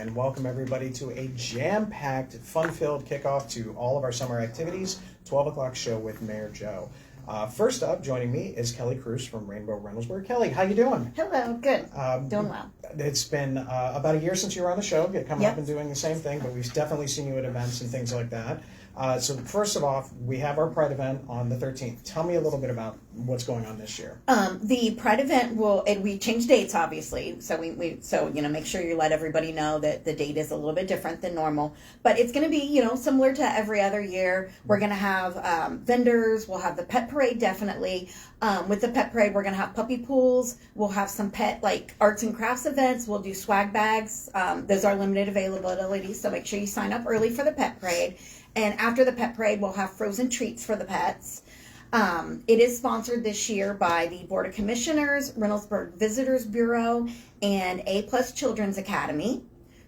and welcome everybody to a jam-packed, fun-filled kickoff to all of our summer activities, 12 o'clock show with Mayor Joe. First up, joining me is Kelly Cruz from Reynoldsburg. Kelly, how you doing? Hello, good. Doing well. It's been about a year since you were on the show, coming up and doing the same thing, but we've definitely seen you at events and things like that. So first of all, we have our Pride event on the 13th. Tell me a little bit about what's going on this year. The Pride event we changed dates, obviously. So make sure you let everybody know that the date is a little bit different than normal. But it's going to be, similar to every other year. We're going to have vendors. We'll have the pet parade, definitely. With the pet parade, we're going to have puppy pools. We'll have some pet, arts and crafts events. We'll do swag bags. Those are limited availability, so make sure you sign up early for the pet parade. And after the pet parade, we'll have frozen treats for the pets. It is sponsored this year by the Board of Commissioners, Reynoldsburg Visitors Bureau, and A+ Children's Academy.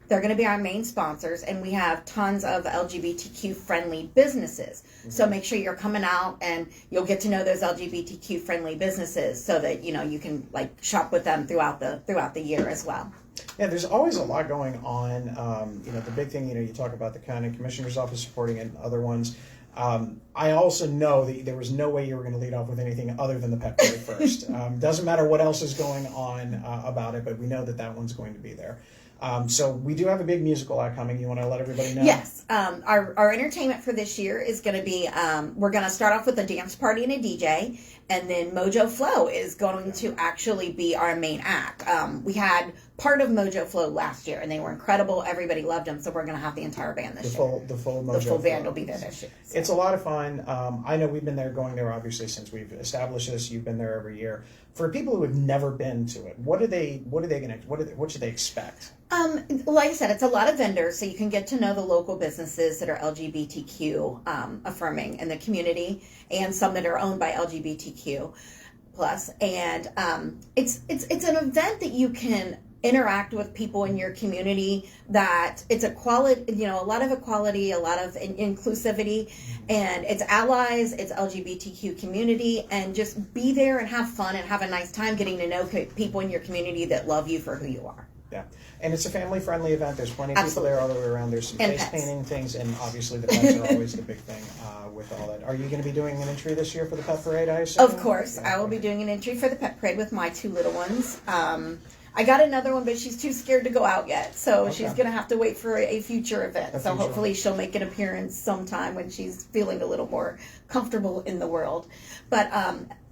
They're going to be our main sponsors, and we have tons of LGBTQ-friendly businesses. Mm-hmm. So make sure you're coming out, and you'll get to know those LGBTQ-friendly businesses so that, you can, shop with them throughout the year as well. Yeah, there's always a lot going on. The big thing, you talk about the county commissioner's office supporting it and other ones. I also know that there was no way you were going to lead off with anything other than the pet parade first. Doesn't matter what else is going on about it, but we know that one's going to be there. So we do have a big musical act coming. You want to let everybody know? Yes. Our entertainment for this year is going to be, we're going to start off with a dance party and a DJ, and then Mojo Flow is going to actually be our main act. We had part of Mojo Flow last year, and they were incredible. Everybody loved them, so we're going to have the entire band this year. The full band will be there this year. So. It's a lot of fun. I know we've been going there, obviously, since we've established this. You've been there every year. For people who have never been to it, what should they expect? Like I said, it's a lot of vendors, so you can get to know the local businesses that are LGBTQ affirming in the community, and some that are owned by LGBTQ plus. And it's an event that you can interact with people in your community, that it's a lot of equality, a lot of inclusivity, and it's allies, it's LGBTQ community, and just be there and have fun and have a nice time getting to know people in your community that love you for who you are. Yeah, and it's a family-friendly event. There's plenty of people there all the way around. There's some face painting things, and obviously the pets are always the big thing with all that. Are you going to be doing an entry this year for the pet parade, I assume? Of course. Yeah. I will be doing an entry for the pet parade with my two little ones. I got another one, but she's too scared to go out yet, so she's going to have to wait for a future event. So hopefully she'll make an appearance sometime when she's feeling a little more comfortable in the world. But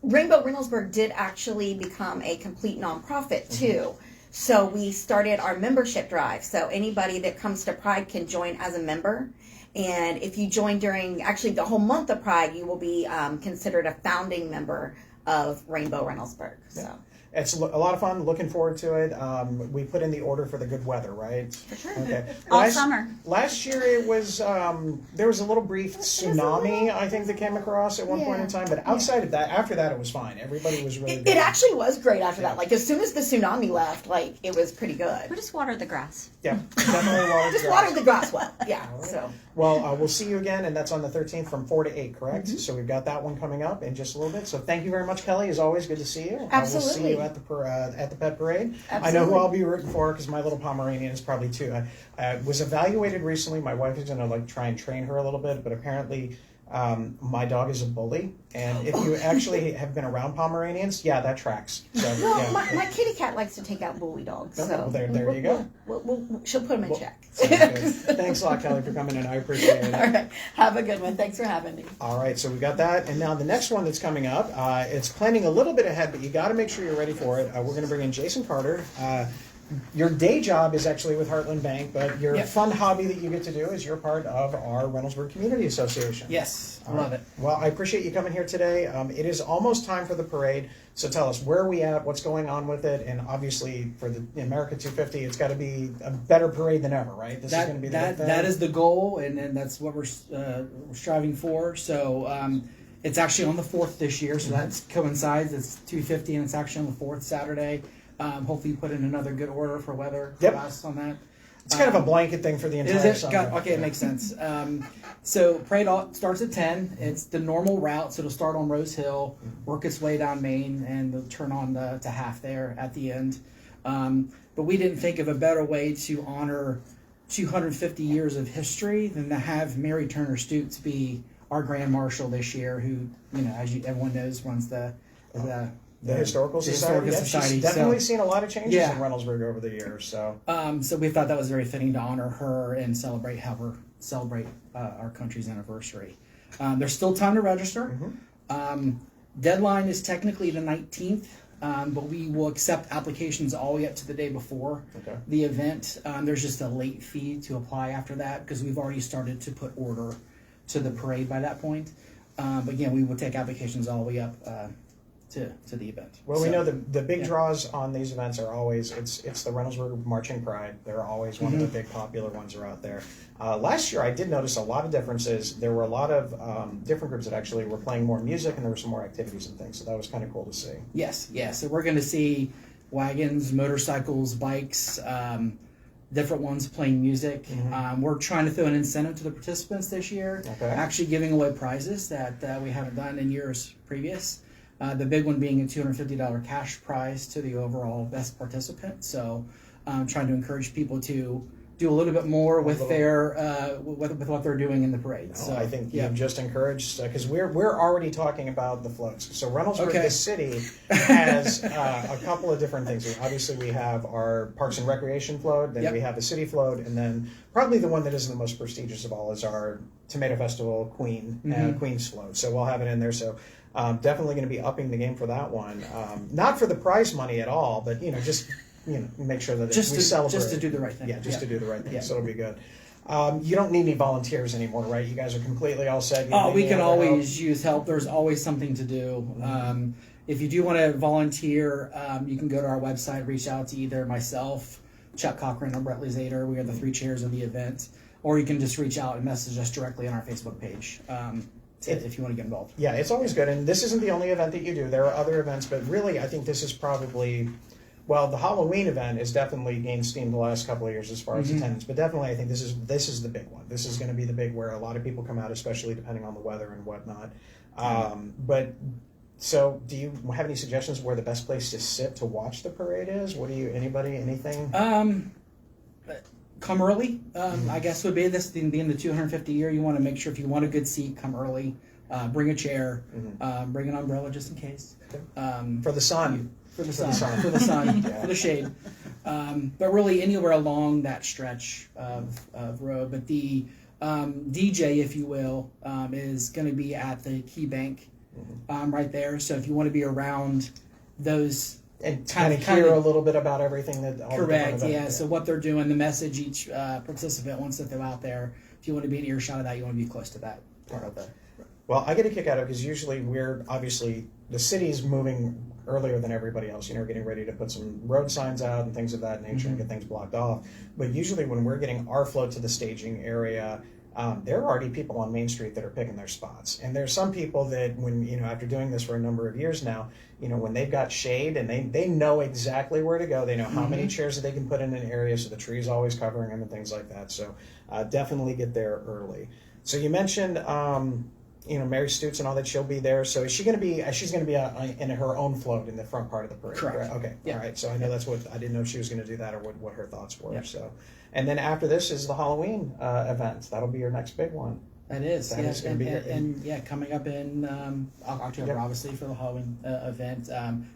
Rainbow Reynoldsburg did actually become a complete nonprofit, too. Mm-hmm. So we started our membership drive. So anybody that comes to Pride can join as a member. And if you join during actually the whole month of Pride, you will be considered a founding member of Rainbow Reynoldsburg. So. Yeah. It's a lot of fun. Looking forward to it. We put in the order for the good weather, right? For sure. Okay. All summer. Last year it was there was a little brief tsunami, I think, that came across at one point in time. But outside of that, after that, it was fine. Everybody was really good. It actually was great after that. As soon as the tsunami left, it was pretty good. We just watered the grass. Yeah, definitely watered the grass well. Yeah. Right. So. Well, we'll see you again, and that's on the 13th from 4 to 8, correct? Mm-hmm. So we've got that one coming up in just a little bit. So thank you very much, Kelly. As always, good to see you. Absolutely. We'll see you at the pet parade. Absolutely. I know who I'll be rooting for because my little Pomeranian is probably too. I was evaluated recently. My wife is going to try and train her a little bit, but apparently my dog is a bully. And if you actually have been around Pomeranians, that tracks. So, well, my kitty cat likes to take out bully dogs. So well, there you go. She'll put them in check. Thanks a lot, Kelly, for coming in. I appreciate it. All right. Have a good one. Thanks for having me. All right. So we got that. And now the next one that's coming up, it's planning a little bit ahead, but you got to make sure you're ready for it. We're going to bring in Jason Carter. Your day job is actually with Heartland Bank, but your fun hobby that you get to do is you're part of our Reynoldsburg Community Association. Yes, I love it. Well, I appreciate you coming here today. It is almost time for the parade, so tell us, where are we at, what's going on with it, and obviously for the America 250, it's got to be a better parade than ever, right? This is going to be that is the goal, and that's what we're striving for. So it's actually on the 4th this year, so that coincides. It's 250, and it's actually on the 4th Saturday. Hopefully you put in another good order for weather for us on that. It's kind of a blanket thing for the entire summer. Okay, it makes sense. So parade starts at 10. It's the normal route, so it'll start on Rose Hill, work its way down Main, and it'll turn on to half there at the end. But we didn't think of a better way to honor 250 years of history than to have Mary Turner Stoops be our Grand Marshal this year, who, as everyone knows, runs the Historical Society. She's definitely seen a lot of changes in Reynoldsburg over the years. So we thought that was very fitting to honor her and celebrate our country's anniversary. There's still time to register. Deadline is technically the 19th. But we will accept applications all the way up to the day before the event. There's just a late fee to apply after that because we've already started to put order to the parade by that point. But again, we will take applications all the way up to the event. Well, we know the big draws on these events are always, it's the Reynoldsburg Marching Pride. They're always one of the big popular ones are out there. Last year I did notice a lot of differences. There were a lot of different groups that actually were playing more music, and there were some more activities and things, so that was kind of cool to see. Yes. So we're going to see wagons, motorcycles, bikes, different ones playing music. We're trying to throw an incentive to the participants this year, actually giving away prizes that we haven't done in years previous. The big one being a $250 cash prize to the overall best participant. So trying to encourage people to do a little bit more with their with what they're doing in the parade. No, so I think you've just encouraged, because we're already talking about the floats. So Reynoldsburg, the city, has a couple of different things. Obviously, we have our Parks and Recreation float, then we have the city float, and then probably the one that is the most prestigious of all is our Tomato Festival Queen's float. So we'll have it in there. So definitely going to be upping the game for that one. Not for the prize money at all, but just make sure that we celebrate. Just to do the right thing. Yeah, to do the right thing. So it'll be good. You don't need any volunteers anymore, right? You guys are completely all set. We can always use help. There's always something to do. If you do want to volunteer, you can go to our website, reach out to either myself, Chuck Cochran, or Brett Zader. We are the three chairs of the event. Or you can just reach out and message us directly on our Facebook page. If you want to get involved. Yeah, it's always good. And this isn't the only event that you do. There are other events, but really I think this is probably, the Halloween event has definitely gained steam the last couple of years as far as attendance. But definitely I think this is the big one. This is going to be the big where a lot of people come out, especially depending on the weather and whatnot. So do you have any suggestions where the best place to sit to watch the parade is? Anything? Come early, I guess would be this thing being the 250 year. You want to make sure if you want a good seat, come early. Bring a chair. Bring an umbrella just in case. For the sun. For the sun. For the shade. But really anywhere along that stretch of road. But the DJ, if you will, is going to be at the Key Bank right there. So if you want to be around those. And kind of hear a little bit about everything that. Correct. Yeah. So what they're doing, the message each participant wants to throw out there. If you want to be an earshot of that, you want to be close to that part of it. Well, I get a kick out of it because usually the city's moving earlier than everybody else. We're getting ready to put some road signs out and things of that nature and get things blocked off. But usually when we're getting our float to the staging area, there are already people on Main Street that are picking their spots. And there's some people that after doing this for a number of years now, when they've got shade and they know exactly where to go, they know how many chairs that they can put in an area, so the tree's always covering them and things like that. So definitely get there early. So you mentioned, Mary Stoops and all that, she'll be there. So is she going to be, she's going to be in her own float in the front part of the parade? Correct. Okay. Yeah. All right. So I know that's what, I didn't know if she was going to do that or what her thoughts were. Yeah. So, and then after this is the Halloween event. That'll be your next big one. That is. That is going to be coming up in October, obviously, for the Halloween event.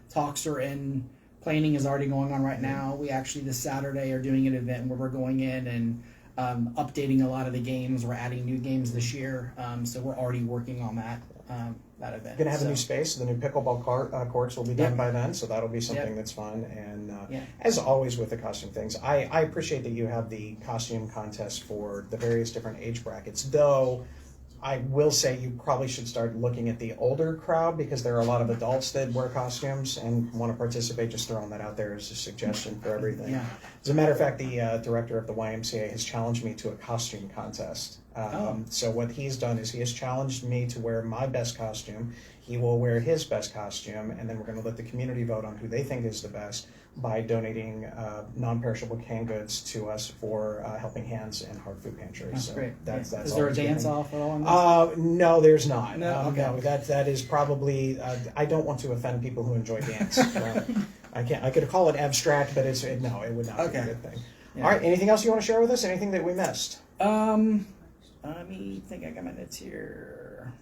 Talks are in, planning is already going on right now. We actually this Saturday are doing an event where we're going in and updating a lot of the games. We're adding new games this year, so we're already working on that event. Going to have a new space. The new pickleball courts will be done by then, so that'll be something that's fun. And as always with the costume things, I appreciate that you have the costume contest for the various different age brackets, though I will say you probably should start looking at the older crowd because there are a lot of adults that wear costumes and want to participate. Just throwing that out there as a suggestion for everything. Yeah. As a matter of fact, the director of the YMCA has challenged me to a costume contest. So what he's done is he has challenged me to wear my best costume. He will wear his best costume, and then we're going to let the community vote on who they think is the best by donating non-perishable canned goods to us for Helping Hands and Hard Food Pantry. That's great. That's is there a dance-off at all? No, there's not. No, okay. No, that is probably. I don't want to offend people who enjoy dance. I could call it abstract, but no, it would not be a Okay. good thing. Yeah. All right, anything else you want to share with us? Anything that we missed? Let me think. I got my notes here.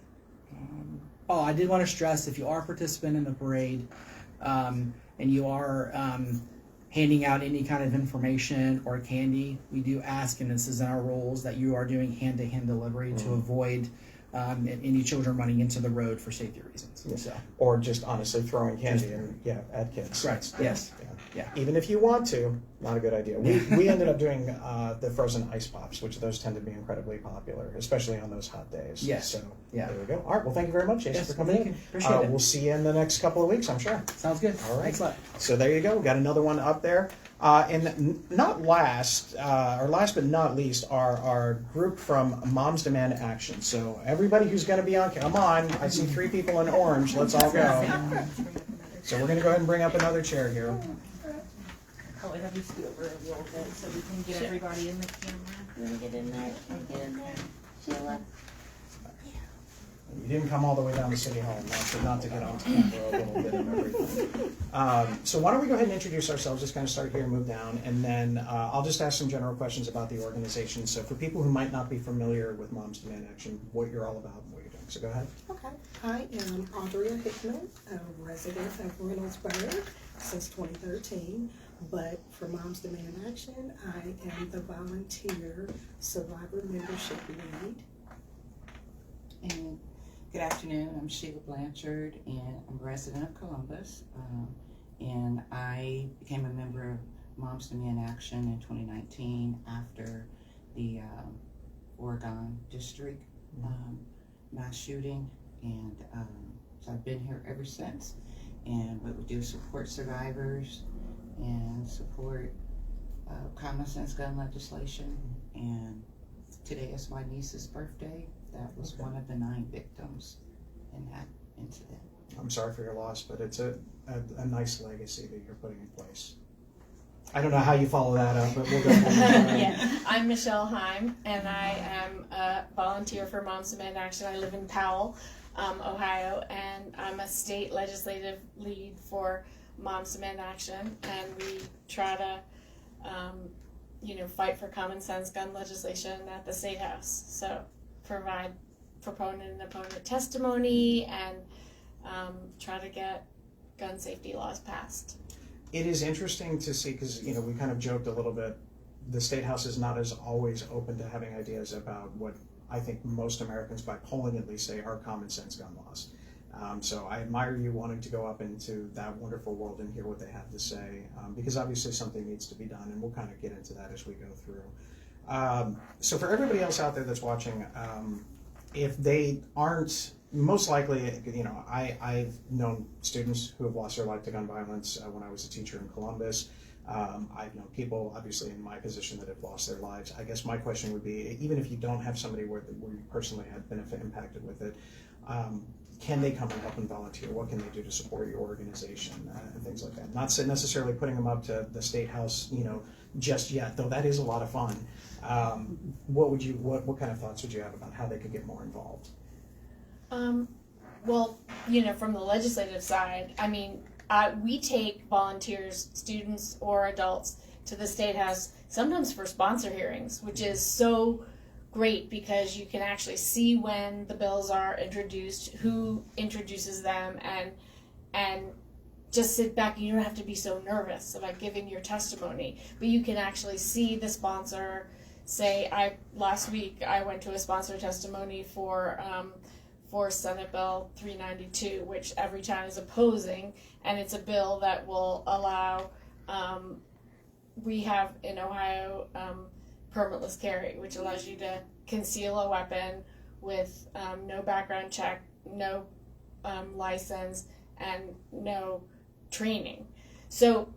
I did want to stress, if you are a participant in the parade, and you are handing out any kind of information or candy, we do ask, and this is in our rules, that you are doing hand-to-hand delivery to avoid any children running into the road for safety reasons. Yeah. So, Or just honestly throwing candy at kids. Correct. Yes. Yeah. Even if you want to, not a good idea. We ended up doing the frozen ice pops, which those tend to be incredibly popular, especially on those hot days. Yes. So Yeah. there we go. All right. Well, thank you very much, Jason, Yes, for coming thank in. you. Appreciate it. We'll see you in the next couple of weeks, I'm sure. Sounds good. All right. Thanks a lot. So there you go. We got another one up there. And not last, or last but not least, our group from Moms Demand Action. So everybody who's going to be on, come on. I see 3 people in orange. Let's all go. So we're going to go ahead and bring up another chair here. Oh, and have you scoot over a little bit so we can get everybody in the camera? You wanna get in there? Get in there, Sheila? You didn't come all the way down to City Hall, not to get on camera a little bit of everything. So why don't we go ahead and introduce ourselves, just kind of start here and move down, and then I'll just ask some general questions about the organization. So for people who might not be familiar with Moms Demand Action, what you're all about and what you're doing. So go ahead. Okay. I am Andrea Hickman, a resident of Reynoldsburg since 2013. But for Moms Demand Action, I am the volunteer survivor membership lead. And good afternoon, I'm Sheila Blanchard, and I'm a resident of Columbus. And I became a member of Moms Demand Action in 2019 after the Oregon district mass shooting. And so I've been here ever since. And what we do is support survivors and support common sense gun legislation. And today is my niece's birthday. That was one of the 9 victims in that incident. I'm sorry for your loss, but it's a nice legacy that you're putting in place. I don't know how you follow that up, but we'll go. Yeah, I'm Michelle Heim, and I am a volunteer for Moms Demand Action. I live in Powell, Ohio, and I'm a state legislative lead for Moms Demand Action, and we try to, fight for common sense gun legislation at the State House. So provide proponent and opponent testimony and try to get gun safety laws passed. It is interesting to see because we kind of joked a little bit. The State House is not as always open to having ideas about what I think most Americans, by polling at least, say are common sense gun laws. So I admire you wanting to go up into that wonderful world and hear what they have to say, because obviously something needs to be done, and we'll kind of get into that as we go through. So for everybody else out there that's watching, if they aren't, most likely, I've known students who have lost their life to gun violence when I was a teacher in Columbus. I've known people, obviously, in my position that have lost their lives. I guess my question would be, even if you don't have somebody where you personally have been impacted with it, can they come and help and volunteer? What can they do to support your organization and things like that? Not necessarily putting them up to the State House, just yet, though that is a lot of fun. What kind of thoughts would you have about how they could get more involved? Well, from the legislative side, we take volunteers, students or adults, to the State House, sometimes for sponsor hearings, which is so great because you can actually see when the bills are introduced, who introduces them, and just sit back. You don't have to be so nervous about giving your testimony, but you can actually see the sponsor. Say, last week I went to a sponsor testimony for Senate Bill 392, which every town is opposing, and it's a bill that will allow, we have in Ohio permitless carry, which allows you to conceal a weapon with no background check, no license, and no training. So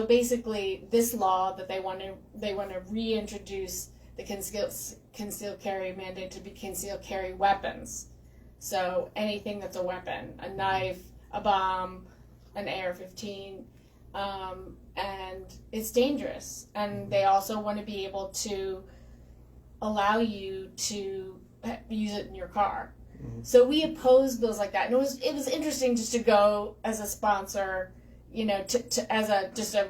basically, this law that they want to reintroduce the concealed carry mandate to be concealed carry weapons. So anything that's a weapon, a knife, a bomb, an AR-15, and it's dangerous. And they also want to be able to allow you to use it in your car. So we oppose bills like that. And it was interesting just to go as a sponsor, you know, to as a just a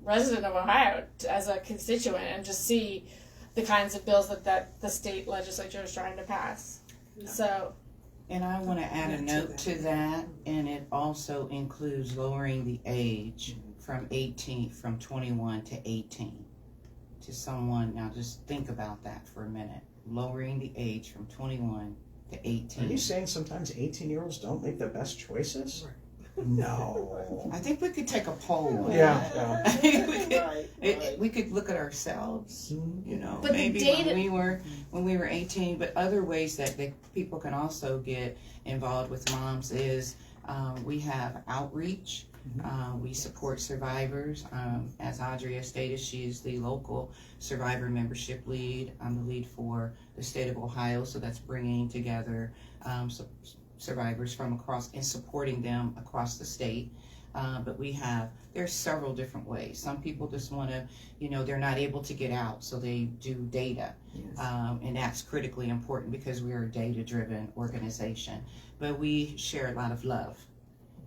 resident of Ohio, as a constituent, and just see the kinds of bills that the state legislature is trying to pass. So. And I want to add a note to that, and it also includes lowering the age from 21 to 18 to someone. Now just think about that for a minute. Lowering the age from 21 to 18. Are you saying sometimes 18-year-olds don't make the best choices? No. I think we could take a poll. Yeah. We could look at ourselves, you know, But maybe the data- when we were 18. But other ways that people can also get involved with moms is we have outreach. We support survivors. As Audrey stated, she is the local survivor membership lead. I'm the lead for the state of Ohio, so that's bringing together survivors from across and supporting them across the state. But there's several different ways. Some people just want to, you know, they're not able to get out, so they do data. Yes. And that's critically important because we're a data-driven organization. But we share a lot of love.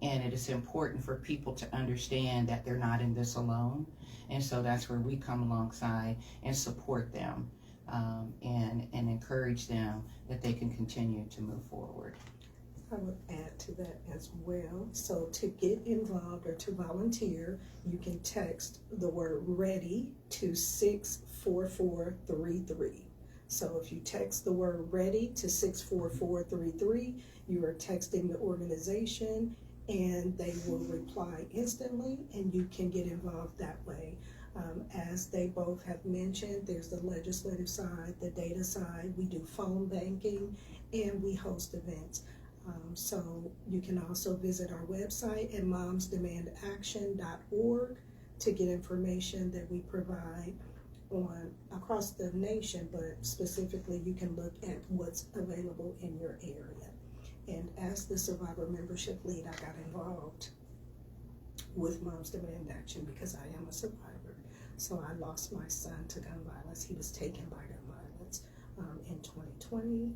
And it is important for people to understand that they're not in this alone. And so that's where we come alongside and support them and encourage them that they can continue to move forward. I would add to that as well. So to get involved or to volunteer, you can text the word READY to 64433. So if you text the word READY to 64433, you are texting the organization and they will reply instantly and you can get involved that way. As they both have mentioned, there's the legislative side, the data side, we do phone banking, and we host events. So you can also visit our website at momsdemandaction.org to get information that we provide on across the nation, but specifically you can look at what's available in your area. And as the survivor membership lead, I got involved with Moms Demand Action because I am a survivor. So I lost my son to gun violence. He was taken by gun violence in 2020.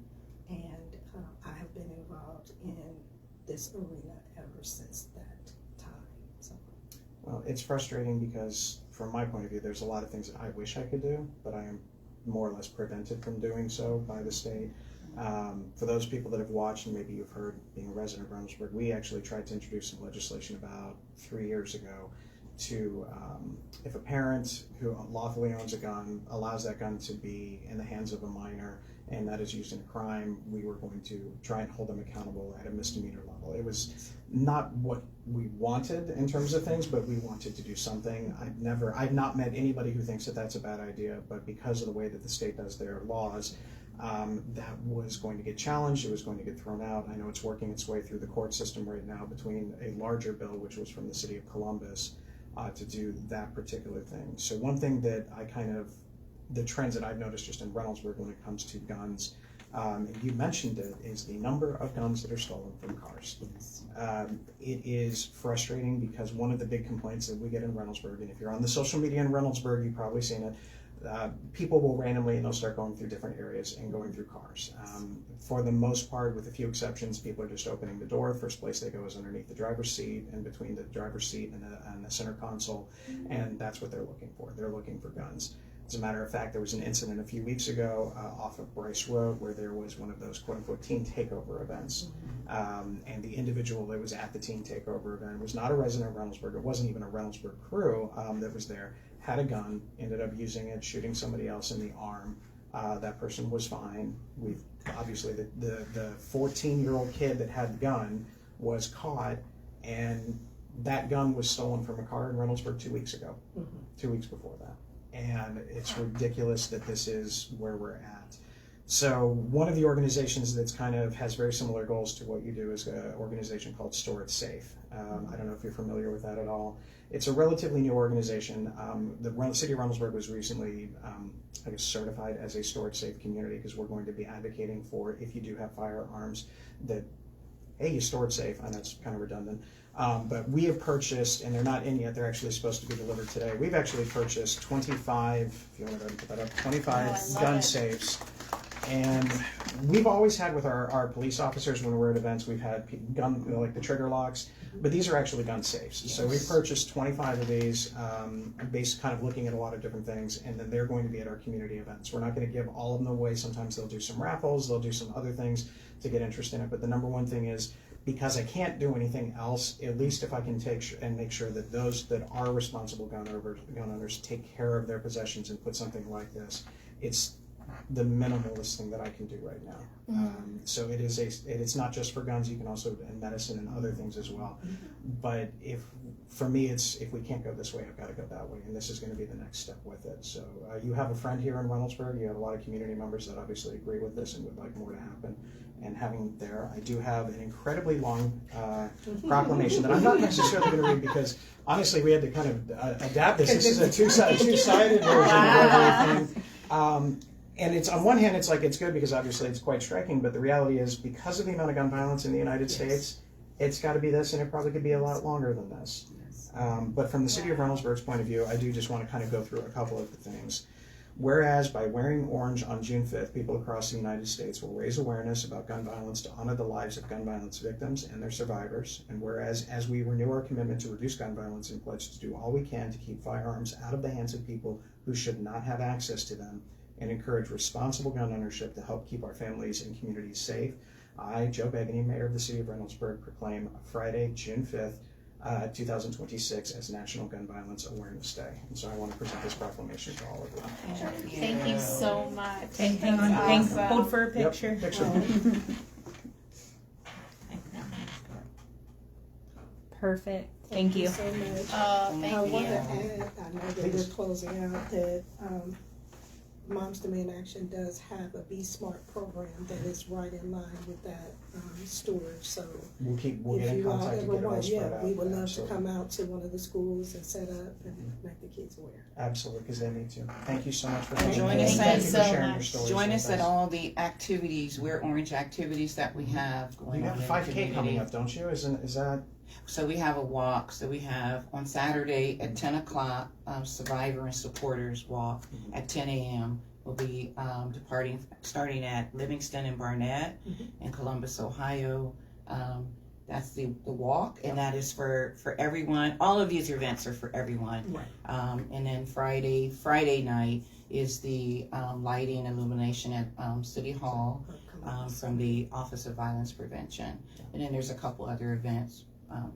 And I have been involved in this arena ever since that time. So. Well, it's frustrating because from my point of view, there's a lot of things that I wish I could do, but I am more or less prevented from doing so by the state. For those people that have watched, and maybe you've heard, being a resident of Reynoldsburg, we actually tried to introduce some legislation about 3 years ago to, if a parent who lawfully owns a gun allows that gun to be in the hands of a minor and that is used in a crime, we were going to try and hold them accountable at a misdemeanor level. It was not what we wanted in terms of things, but we wanted to do something. I've not met anybody who thinks that that's a bad idea, but because of the way that the state does their laws, that was going to get challenged, it was going to get thrown out. I know it's working its way through the court system right now between a larger bill, which was from the city of Columbus, to do that particular thing. So one thing that the trends that I've noticed just in Reynoldsburg when it comes to guns, and you mentioned it, is the number of guns that are stolen from cars. It is frustrating because one of the big complaints that we get in Reynoldsburg, and if you're on the social media in Reynoldsburg, you've probably seen it, people will randomly, and they'll start going through different areas and going through cars. For the most part, with a few exceptions, people are just opening the door. The first place they go is underneath the driver's seat and between the driver's seat and the center console, and that's what they're looking for. They're looking for guns. As a matter of fact, there was an incident a few weeks ago off of Bryce Road where there was one of those quote-unquote teen takeover events. And the individual that was at the teen takeover event was not a resident of Reynoldsburg. It wasn't even a Reynoldsburg crew that was there. Had a gun, ended up using it, shooting somebody else in the arm. That person was fine. Obviously the 14-year-old kid that had the gun was caught, and that gun was stolen from a car in Reynoldsburg 2 weeks ago, 2 weeks before that. And it's ridiculous that this is where we're at. So one of the organizations that's has very similar goals to what you do is an organization called Store It Safe. I don't know if you're familiar with that at all. It's a relatively new organization. The city of Reynoldsburg was recently, certified as a Store It Safe community because we're going to be advocating for, if you do have firearms, that, hey, you store it safe. I know it's kind of redundant. But we have purchased, and they're not in yet, they're actually supposed to be delivered today. We've actually purchased 25, if you want to go ahead and put that up, 25 gun safes And we've always had with our police officers when we're at events, we've had gun, like the trigger locks, but these are actually gun safes. So we purchased 25 of these, based kind of looking at a lot of different things, and then they're going to be at our community events. We're not going to give all of them away. Sometimes they'll do some raffles, they'll do some other things to get interest in it. But the number one thing is, because I can't do anything else, at least if I can take and make sure that those that are responsible gun owners take care of their possessions and put something like this, it's the minimalist thing that I can do right now. So it's not just for guns. You can also in medicine and other things as well. But for me, it's if we can't go this way, I've got to go that way, and this is going to be the next step with it. So you have a friend here in Reynoldsburg. You have a lot of community members that obviously agree with this and would like more to happen. And having there, I do have an incredibly long proclamation that I'm not necessarily going to read because honestly, we had to kind of adapt this. This is a two-sided version of everything. And it's on one hand, it's like it's good because obviously it's quite striking, but the reality is because of the amount of gun violence in the United States, it's got to be this, and it probably could be a lot longer than this. But from the city of Reynoldsburg's point of view, I do just want to kind of go through a couple of the things. Whereas by wearing orange on June 5th, people across the United States will raise awareness about gun violence to honor the lives of gun violence victims and their survivors. And whereas as we renew our commitment to reduce gun violence and pledge to do all we can to keep firearms out of the hands of people who should not have access to them, and encourage responsible gun ownership to help keep our families and communities safe, I, Joe Begany, Mayor of the City of Reynoldsburg, proclaim Friday, June 5th, 2026 as National Gun Violence Awareness Day. And so I want to present this proclamation to all of you. Thank you so much. And hang on, Awesome. hold for a picture. Yep, picture. Perfect. Thank you. so much. Oh, thank I want to you. add, I know that we're closing out, that Moms Demand Action does have a Be Smart program that is right in line with that storage. So We'll get if in you all contact and ever get it all want, spread out. we would love to Absolutely. come out to one of the schools and set up and make the kids aware. Absolutely, because they need to. Thank you so much for And coming. join in. us Thank at- you for so sharing your much. stories Join with us at all the activities, Wear Orange activities that we have going You on have in a the 5K coming community. up, don't you? Is that? So we have a walk. So we have on Saturday at 10 o'clock, Survivor and Supporters Walk at 10 a.m. We'll be starting at Livingston and Barnett in Columbus, Ohio. That's the walk, and that is for everyone. All of these events are for everyone. Right. And then Friday night is the lighting illumination at City Hall from the Office of Violence Prevention. And then there's a couple other events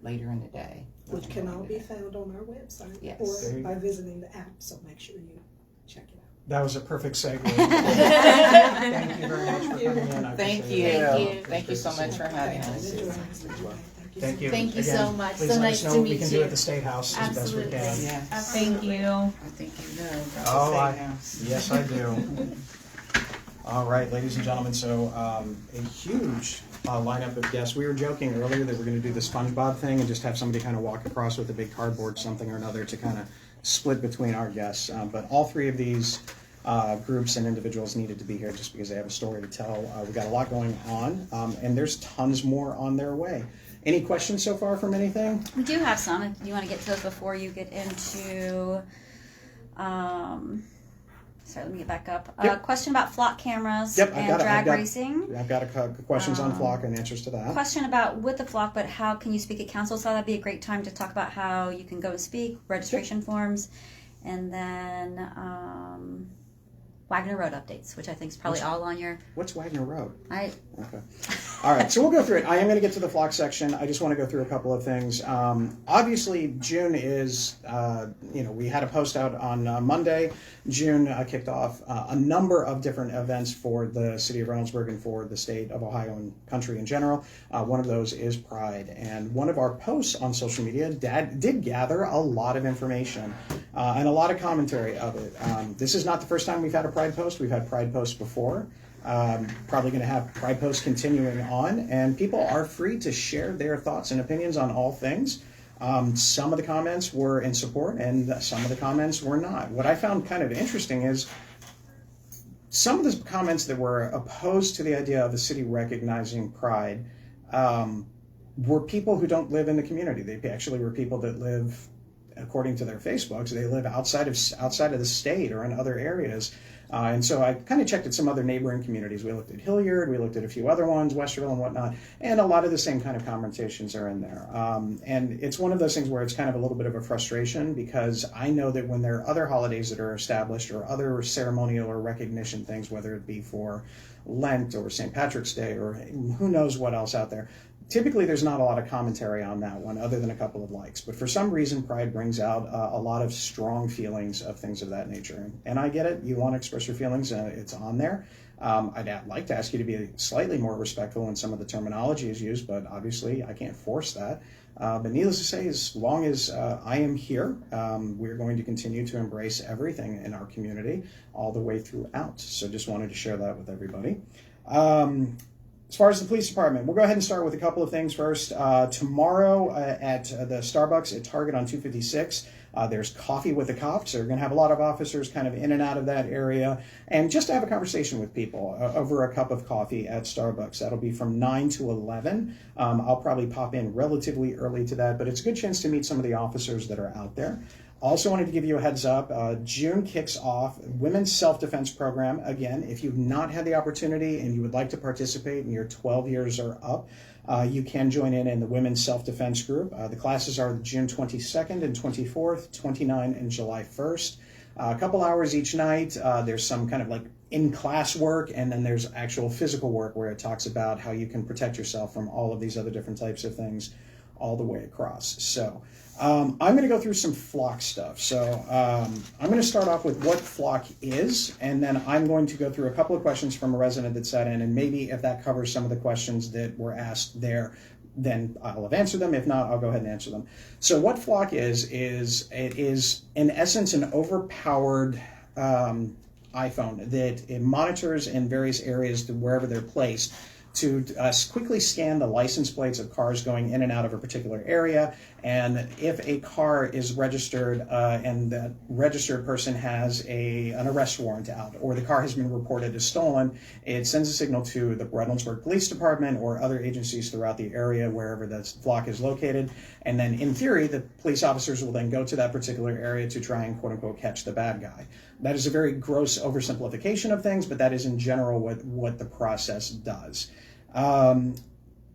later in the day. Which can all be found on our website Yes. or by visiting the app. So make sure you check it out. That was a perfect segue. Thank you very much for coming in. I Thank appreciate you. it. Thank you. Thank you so much for having us. Thank you. Thank you Again, so much. Please So let nice us know to what we meet can you. do at the State House as best we Absolutely. can. Yeah. Thank you. I think you know. Oh, House. yes, I do. All right, ladies and gentlemen, so a huge lineup of guests. We were joking earlier that we're going to do the SpongeBob thing and just have somebody kind of walk across with a big cardboard something or another to kind of split between our guests. But all three of these groups and individuals needed to be here just because they have a story to tell. We've got a lot going on, and there's tons more on their way. Any questions so far from anything? We do have some. If you want to get to those before you get into, sorry, let me get back up. Yep. Question about flock cameras Yep, and drag I've racing. got a couple questions on flock and answers to that. Question about with the flock, but how can you speak at council? So that'd be a great time to talk about how you can go and speak, registration forms, and then Wagner Road updates, which I think is probably all on your. What's Wagner Road? I Okay. All right, so we'll go through it. I am going to get to the flock section. I just want to go through a couple of things. Obviously, June is, we had a post out on Monday. June kicked off a number of different events for the city of Reynoldsburg and for the state of Ohio and country in general. One of those is Pride. And one of our posts on social media did gather a lot of information and a lot of commentary of it. This is not the first time we've had a Pride post. We've had Pride posts before. Probably going to have Pride posts continuing on, and people are free to share their thoughts and opinions on all things. Some of the comments were in support, and some of the comments were not. What I found kind of interesting is some of the comments that were opposed to the idea of the city recognizing Pride were people who don't live in the community. They actually were people that live according to their Facebooks, they live outside of the state or in other areas. And so I kind of checked at some other neighboring communities. We looked at Hilliard, we looked at a few other ones, Westerville and whatnot, and a lot of the same kind of conversations are in there. And it's one of those things where it's kind of a little bit of a frustration, because I know that when there are other holidays that are established or other ceremonial or recognition things, whether it be for Lent or St. Patrick's Day or who knows what else out there, typically there's not a lot of commentary on that one other than a couple of likes. But for some reason, Pride brings out a lot of strong feelings of things of that nature. And I get it. You want to express your feelings. It's on there. I'd like to ask you to be slightly more respectful when some of the terminology is used, but obviously I can't force that. But needless to say, as long as I am here, we're going to continue to embrace everything in our community all the way throughout. So just wanted to share that with everybody. As far as the police department, we'll go ahead and start with a couple of things first. Tomorrow at the Starbucks at Target on 256, there's Coffee with the Cops. So we're going to have a lot of officers kind of in and out of that area, and just to have a conversation with people over a cup of coffee at Starbucks. That'll be from 9 to 11. I'll probably pop in relatively early to that, but it's a good chance to meet some of the officers that are out there. Also wanted to give you a heads up, June kicks off Women's Self-Defense Program. Again, if you've not had the opportunity and you would like to participate and you're 12 years or up, you can join in the Women's Self-Defense Group. The classes are June 22nd and 24th, 29 and July 1st. A couple hours each night. There's some kind of like in-class work, and then there's actual physical work where it talks about how you can protect yourself from all of these other different types of things all the way across. So I'm going to go through some flock stuff. So I'm going to start off with what flock is, and then I'm going to go through a couple of questions from a resident that sat in, and maybe if that covers some of the questions that were asked there, then I'll have answered them. If not, I'll go ahead and answer them. So what flock is it is in essence an overpowered iPhone that it monitors in various areas to wherever they're placed, to quickly scan the license plates of cars going in and out of a particular area. And if a car is registered and that registered person has an arrest warrant out, or the car has been reported as stolen, it sends a signal to the Reynoldsburg Police Department or other agencies throughout the area wherever the flock is located. And then in theory, the police officers will then go to that particular area to try and quote unquote catch the bad guy. That is a very gross oversimplification of things, but that is in general what the process does.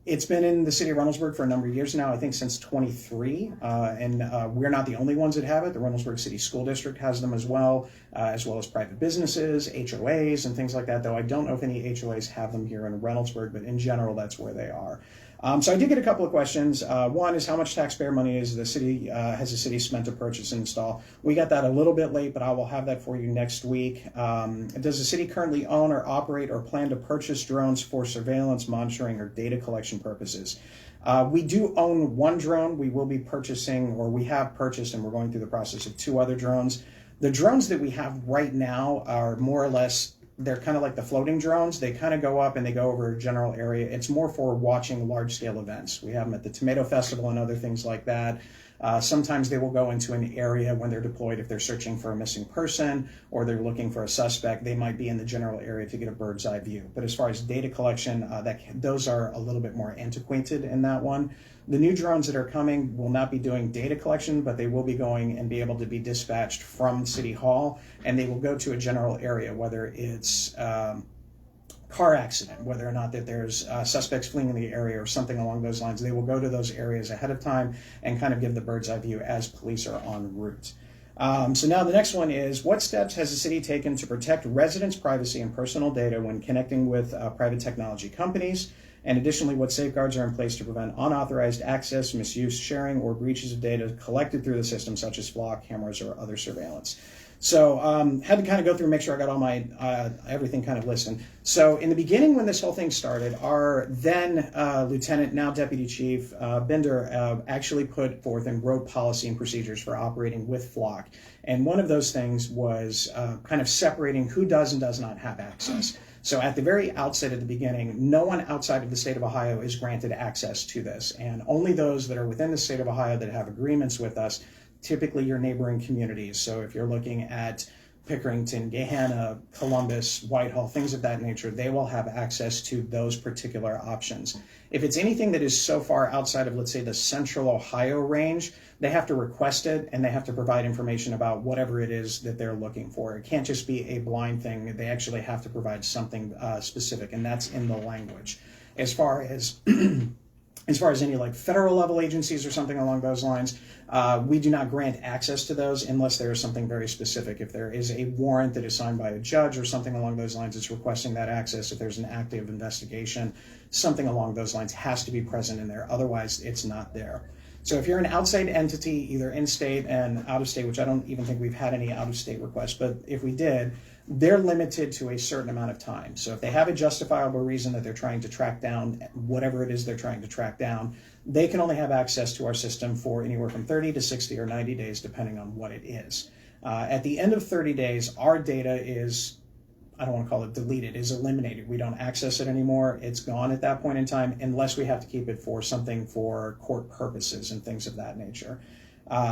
It's been in the city of Reynoldsburg for a number of years now, I think since 23, and we're not the only ones that have it. The Reynoldsburg City School District has them as well as private businesses, HOAs, and things like that, though I don't know if any HOAs have them here in Reynoldsburg, but in general, that's where they are. So I did get a couple of questions. One is how much taxpayer money has the city spent to purchase and install? We got that a little bit late, but I will have that for you next week. Does the city currently own or operate or plan to purchase drones for surveillance, monitoring, or data collection purposes? We do own one drone. We will be purchasing, or we have purchased, and we're going through the process of 2 other drones. The drones that we have right now are more or less, they're kind of like the floating drones. They kind of go up and they go over a general area. It's more for watching large-scale events. We have them at the Tomato Festival and other things like that. Sometimes they will go into an area when they're deployed if they're searching for a missing person or they're looking for a suspect. They might be in the general area to get a bird's eye view. But as far as data collection, those are a little bit more antiquated in that one. The new drones that are coming will not be doing data collection, but they will be going and be able to be dispatched from City Hall, and they will go to a general area, whether it's car accident, whether or not that there's suspects fleeing in the area or something along those lines. They will go to those areas ahead of time and kind of give the bird's eye view as police are en route. So now the next one is, what steps has the city taken to protect residents' privacy and personal data when connecting with private technology companies? And additionally, what safeguards are in place to prevent unauthorized access, misuse, sharing, or breaches of data collected through the system, such as flock, cameras, or other surveillance? So had to kind of go through and make sure I got all my everything kind of listed. So in the beginning, when this whole thing started, our then lieutenant, now deputy chief, Bender, actually put forth and wrote policy and procedures for operating with flock. And one of those things was kind of separating who does and does not have access. So at the very outset, at the beginning, no one outside of the state of Ohio is granted access to this. And only those that are within the state of Ohio that have agreements with us, typically your neighboring communities. So if you're looking at Pickerington, Gahanna, Columbus, Whitehall, things of that nature, they will have access to those particular options. If it's anything that is so far outside of, let's say, the central Ohio range, they have to request it and they have to provide information about whatever it is that they're looking for. It can't just be a blind thing. They actually have to provide something specific, and that's in the language. As far as any like federal level agencies or something along those lines, we do not grant access to those unless there is something very specific. If there is a warrant that is signed by a judge or something along those lines, it's requesting that access. If there's an active investigation, something along those lines has to be present in there. Otherwise, it's not there. So if you're an outside entity, either in-state and out-of-state, which I don't even think we've had any out-of-state requests, but if we did, they're limited to a certain amount of time. So if they have a justifiable reason that they're trying to track down whatever it is they're trying to track down, they can only have access to our system for anywhere from 30 to 60 or 90 days, depending on what it is. At the end of 30 days, our data is, I don't want to call it deleted, is eliminated. We don't access it anymore. It's gone at that point in time, unless we have to keep it for something for court purposes and things of that nature.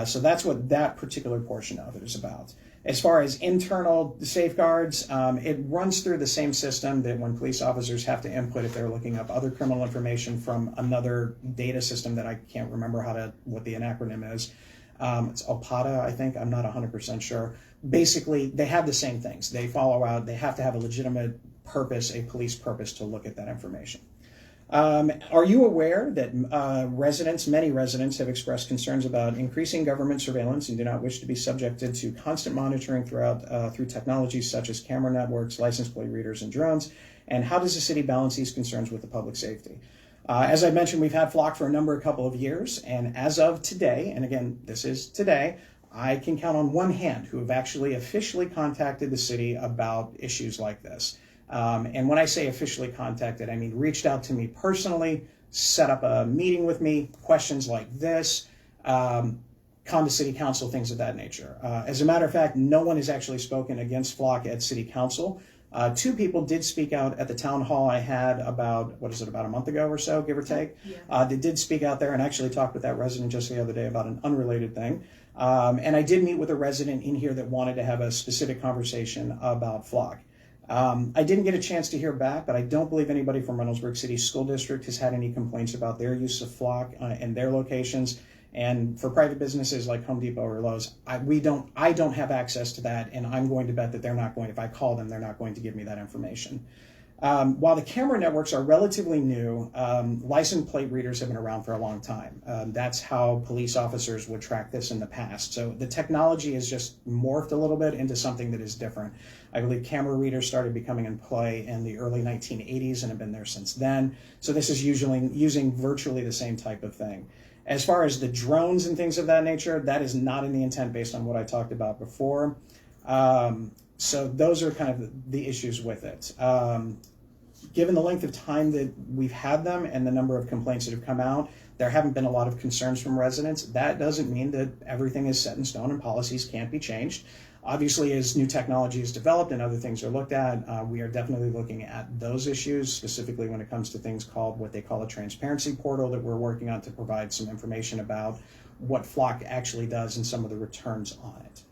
So that's what that particular portion of it is about. As far as internal safeguards, it runs through the same system that when police officers have to input if they're looking up other criminal information from another data system that I can't remember what the acronym is. It's OPATA, I think. I'm not 100% sure. Basically, they have the same things. They follow out. They have to have a legitimate purpose, a police purpose, to look at that information. Are you aware that many residents have expressed concerns about increasing government surveillance and do not wish to be subjected to constant monitoring through technologies such as camera networks, license plate readers, and drones? And how does the city balance these concerns with the public safety? As I mentioned, we've had Flock for a couple of years, and as of today, and again, this is today, I can count on one hand who have actually officially contacted the city about issues like this. And when I say officially contacted, I mean reached out to me personally, set up a meeting with me, questions like this, come to city council, things of that nature. As a matter of fact, no one has actually spoken against Flock at city council. Two people did speak out at the town hall I had about a month ago or so, give or take. Yeah. They did speak out there and actually talked with that resident just the other day about an unrelated thing. And I did meet with a resident in here that wanted to have a specific conversation about Flock. I didn't get a chance to hear back, but I don't believe anybody from Reynoldsburg City School District has had any complaints about their use of Flock in their locations. And for private businesses like Home Depot or Lowe's, I don't have access to that, and I'm going to bet that if I call them, they're not going to give me that information. While the camera networks are relatively new, license plate readers have been around for a long time. That's how police officers would track this in the past. So the technology has just morphed a little bit into something that is different. I believe camera readers started becoming in play in the early 1980s and have been there since then. So this is usually using virtually the same type of thing. As far as the drones and things of that nature, that is not in the intent based on what I talked about before. So those are kind of the issues with it. Given the length of time that we've had them and the number of complaints that have come out, there haven't been a lot of concerns from residents. That doesn't mean that everything is set in stone and policies can't be changed. Obviously, as new technology is developed and other things are looked at, we are definitely looking at those issues, specifically when it comes to things called what they call a transparency portal that we're working on to provide some information about what Flock actually does and some of the returns on it.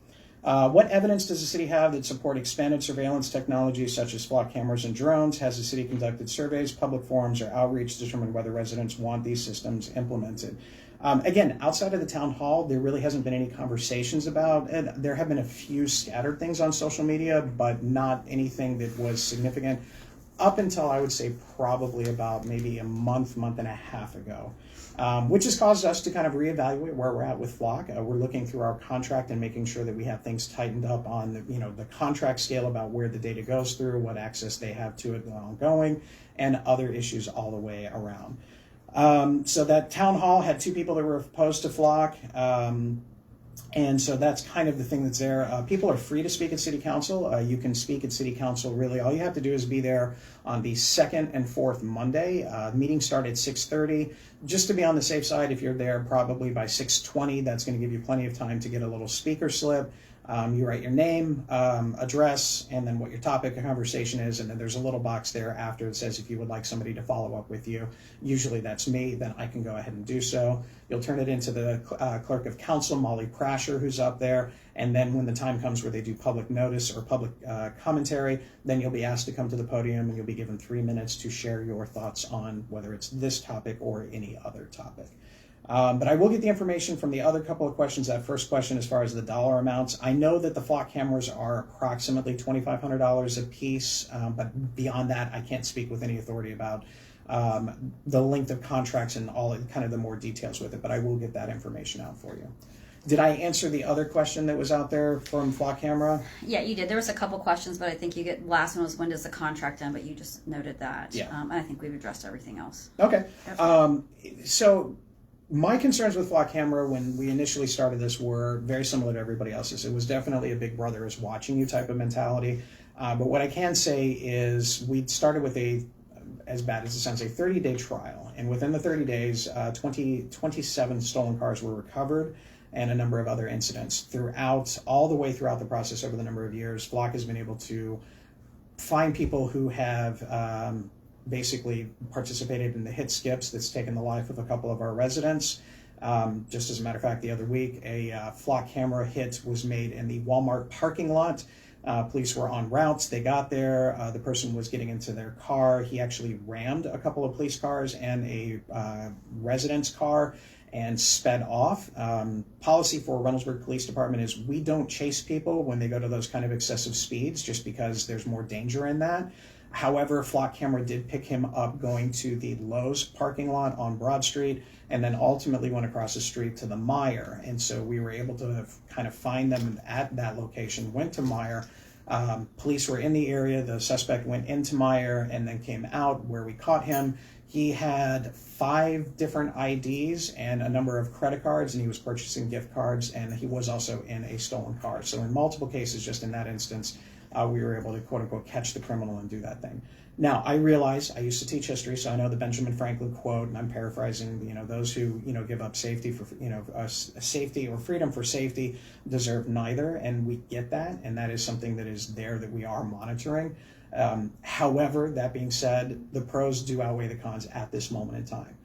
What evidence does the city have that support expanded surveillance technologies such as Flock cameras and drones? Has the city conducted surveys, public forums, or outreach to determine whether residents want these systems implemented? Again, outside of the town hall, there really hasn't been any conversations about it. There have been a few scattered things on social media, but not anything that was significant up until I would say probably about maybe a month and a half ago, which has caused us to kind of reevaluate where we're at with Flock. We're looking through our contract and making sure that we have things tightened up on the contract scale about where the data goes through, what access they have to it ongoing, and other issues all the way around. So that town hall had two people that were opposed to Flock. And so that's kind of the thing that's there. People are free to speak at City Council. You can speak at City Council, really. All you have to do is be there on the 2nd and 4th Monday. Meetings start at 6:30. Just to be on the safe side, if you're there probably by 6:20, that's going to give you plenty of time to get a little speaker slip. You write your name, address, and then what your topic of conversation is, and then there's a little box there after that says if you would like somebody to follow up with you. Usually that's me, then I can go ahead and do so. You'll turn it into the clerk of council, Molly Prasher, who's up there, and then when the time comes where they do public notice or public commentary, then you'll be asked to come to the podium and you'll be given 3 minutes to share your thoughts on whether it's this topic or any other topic. But I will get the information from the other couple of questions. That first question, as far as the dollar amounts, I know that the flock cameras are approximately $2,500 a piece, but beyond that, I can't speak with any authority about the length of contracts and all kind of the more details with it, but I will get that information out for you. Did I answer the other question that was out there from flock camera? Yeah, you did. There was a couple questions, but I think you get last one was when does the contract end? But you just noted that. Yeah. And I think we've addressed everything else. Okay. Yep. So my concerns with flock camera when we initially started this were very similar to everybody else's. It was definitely a big brother is watching you type of mentality. But what I can say is we started with as bad as it sounds, a 30-day trial. And within the 30 days, 27 stolen cars were recovered and a number of other incidents. All the way throughout the process over the number of years, Flock has been able to find people who have basically participated in the hit skips that's taken the life of a couple of our residents. Just as a matter of fact, the other week, a flock camera hit was made in the Walmart parking lot. Police were en route. They got there. The person was getting into their car. He actually rammed a couple of police cars and a resident's car and sped off. Policy for Reynoldsburg Police Department is we don't chase people when they go to those kind of excessive speeds just because there's more danger in that. However, flock camera did pick him up going to the Lowe's parking lot on Broad Street and then ultimately went across the street to the Meijer. And so we were able to kind of find them at that location, went to Meijer. Police were in the area. The suspect went into Meijer and then came out where we caught him. He had 5 different IDs and a number of credit cards, and he was purchasing gift cards, and he was also in a stolen car. So in multiple cases, just in that instance, we were able to, quote unquote, catch the criminal and do that thing. Now, I realize I used to teach history, so I know the Benjamin Franklin quote, and I'm paraphrasing, those who, give up safety for, safety or freedom for safety deserve neither. And we get that. And that is something that is there that we are monitoring. However, that being said, the pros do outweigh the cons at this moment in time.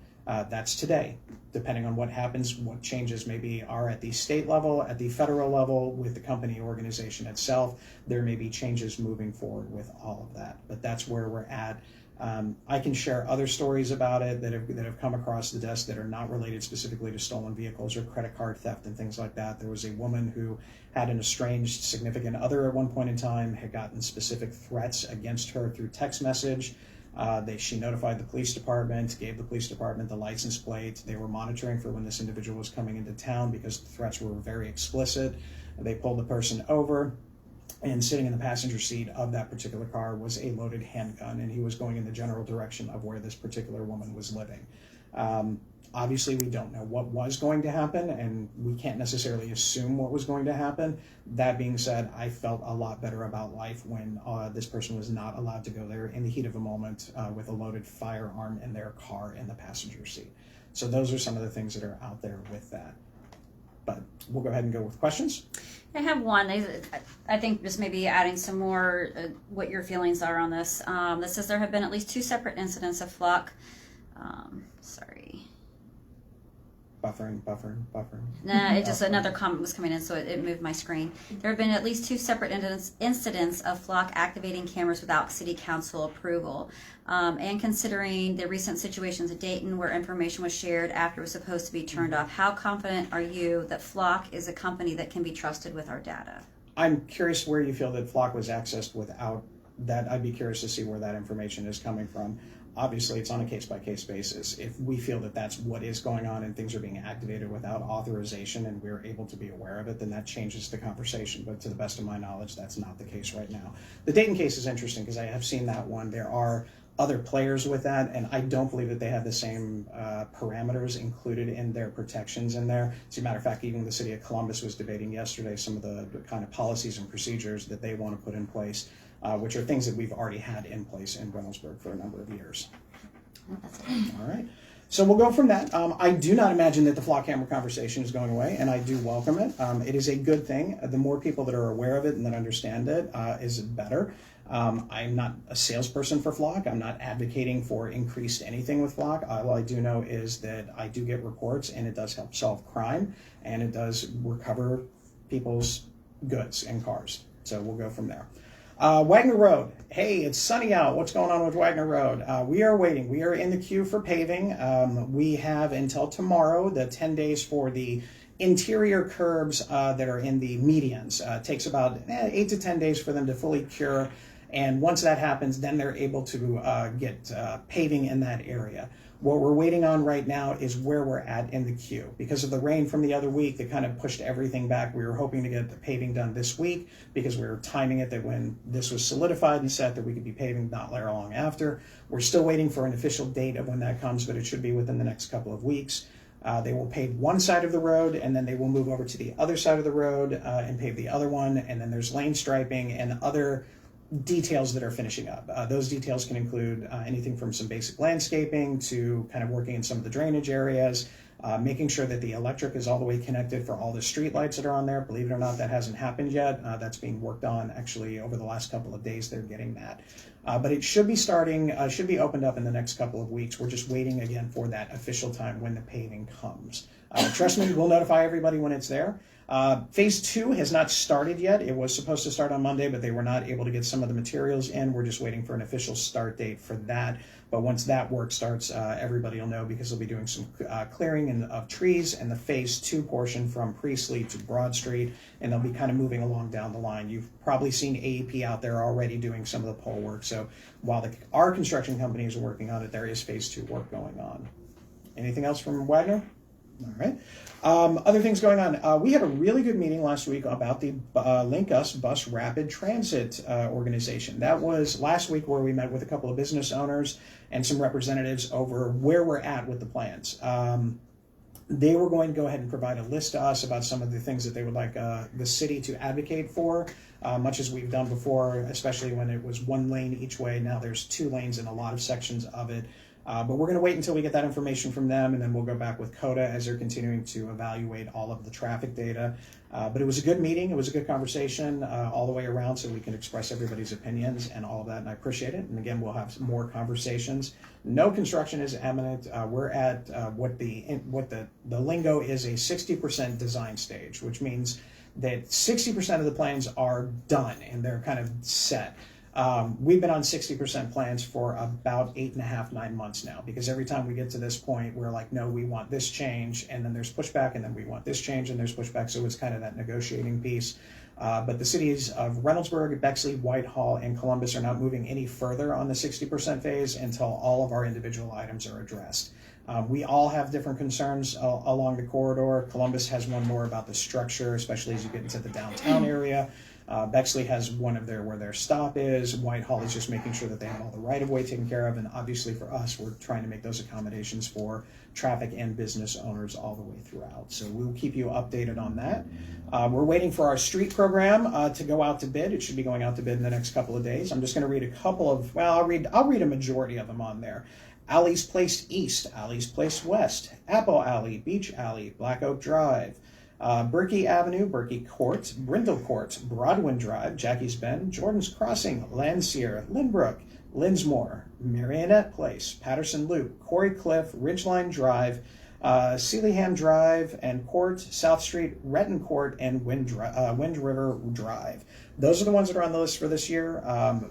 That's today. Depending on what happens, what changes maybe are at the state level, at the federal level, with the company organization itself, there may be changes moving forward with all of that. But that's where we're at. I can share other stories about it that have come across the desk that are not related specifically to stolen vehicles or credit card theft and things like that. There was a woman who had an estranged significant other at one point in time, had gotten specific threats against her through text message. She notified the police department, gave the police department the license plate. They were monitoring for when this individual was coming into town because the threats were very explicit. They pulled the person over, and sitting in the passenger seat of that particular car was a loaded handgun, and he was going in the general direction of where this particular woman was living. Obviously, we don't know what was going to happen, and we can't necessarily assume what was going to happen. That being said, I felt a lot better about life when this person was not allowed to go there in the heat of a moment with a loaded firearm in their car in the passenger seat. So those are some of the things that are out there with that. But we'll go ahead and go with questions. I have one. I think just maybe adding some more what your feelings are on this. This says there have been at least 2 separate incidents of flock. Buffering. Nah, it just another comment was coming in, so it moved my screen. There have been at least 2 separate incidents of flock activating cameras without city council approval. And considering the recent situations at Dayton where information was shared after it was supposed to be turned off, how confident are you that Flock is a company that can be trusted with our data? I'm curious where you feel that Flock was accessed without that. I'd be curious to see where that information is coming from. Obviously, it's on a case-by-case basis. If we feel that that's what is going on and things are being activated without authorization and we're able to be aware of it, then that changes the conversation. But to the best of my knowledge, that's not the case right now. The Dayton case is interesting because I have seen that one. There are other players with that, and I don't believe that they have the same parameters included in their protections in there. As a matter of fact, even the city of Columbus was debating yesterday some of the kind of policies and procedures that they want to put in place, which are things that we've already had in place in Reynoldsburg for a number of years. All right. So we'll go from that. I do not imagine that the flock camera conversation is going away, and I do welcome it. It is a good thing. The more people that are aware of it and that understand it is better. I'm not a salesperson for flock. I'm not advocating for increased anything with flock. All I do know is that I do get reports, and it does help solve crime, and it does recover people's goods and cars. So we'll go from there. Wagner Road. Hey, it's sunny out. What's going on with Wagner Road? We are waiting. We are in the queue for paving. We have until tomorrow, the 10 days for the interior curbs that are in the medians. It takes about 8 to 10 days for them to fully cure. And once that happens, then they're able to get paving in that area. What we're waiting on right now is where we're at in the queue. Because of the rain from the other week that kind of pushed everything back, we were hoping to get the paving done this week because we were timing it that when this was solidified and set that we could be paving not long after. We're still waiting for an official date of when that comes, but it should be within the next couple of weeks. They will pave one side of the road, and then they will move over to the other side of the road and pave the other one. And then there's lane striping and other details that are finishing up. Those details can include anything from some basic landscaping to kind of working in some of the drainage areas, making sure that the electric is all the way connected for all the street lights that are on there. Believe it or not, that hasn't happened yet. That's being worked on actually over the last couple of days. They're getting that. But it should be starting, should be opened up in the next couple of weeks. We're just waiting again for that official time when the paving comes. Trust me, we'll notify everybody when it's there. Phase 2 has not started yet. It was supposed to start on Monday, but they were not able to get some of the materials in. We're just waiting for an official start date for that. But once that work starts, everybody will know because they'll be doing some clearing of trees and the Phase 2 portion from Priestley to Broad Street, and they'll be kind of moving along down the line. You've probably seen AEP out there already doing some of the pole work. So while our construction companies are working on it, there is Phase 2 work going on. Anything else from Wagner? All right. Other things going on. We had a really good meeting last week about the Link Us Bus Rapid Transit organization. That was last week where we met with a couple of business owners and some representatives over where we're at with the plans. They were going to go ahead and provide a list to us about some of the things that they would like the city to advocate for, much as we've done before, especially when it was one lane each way. Now there's 2 lanes in a lot of sections of it. But we're going to wait until we get that information from them, and then we'll go back with CODA as they're continuing to evaluate all of the traffic data. But it was a good meeting. It was a good conversation all the way around, so we can express everybody's opinions and all of that, and I appreciate it. And again, we'll have some more conversations. No construction is imminent. We're at what the lingo is a 60% design stage, which means that 60% of the plans are done and they're kind of set. We've been on 60% plans for about 8.5, 9 months now, because every time we get to this point, we're like, no, we want this change, and then there's pushback, and then we want this change, and there's pushback, so it's kind of that negotiating piece. But the cities of Reynoldsburg, Bexley, Whitehall, and Columbus are not moving any further on the 60% phase until all of our individual items are addressed. We all have different concerns along the corridor. Columbus has one more about the structure, especially as you get into the downtown area. Bexley has one of where their stop is. Whitehall is just making sure that they have all the right-of-way taken care of. And obviously for us, we're trying to make those accommodations for traffic and business owners all the way throughout. So we'll keep you updated on that. We're waiting for our street program to go out to bid. It should be going out to bid in the next couple of days. I'm just going to read a couple of, well, I'll read a majority of them on there. Alley's Place East, Alley's Place West, Apple Alley, Beach Alley, Black Oak Drive, Berkey Avenue, Berkey Court, Brindle Court, Broadwin Drive, Jackie's Bend, Jordan's Crossing, Landseer, Lynbrook, Linsmore, Marionette Place, Patterson Loop, Quarry Cliff, Ridgeline Drive, Sealyham Drive and Court, South Street, Retton Court, and Wind River Drive. Those are the ones that are on the list for this year.